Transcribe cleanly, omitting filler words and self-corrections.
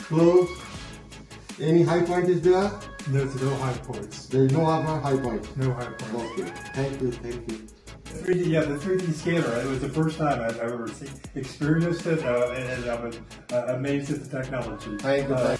close. Any high point is there? There's no high points. There is no other high point. No high points. Okay, thank you, thank you. 3D, yeah, the 3D scanner. It was the first time I've ever experienced it, and I'm amazed at the technology. Thank you.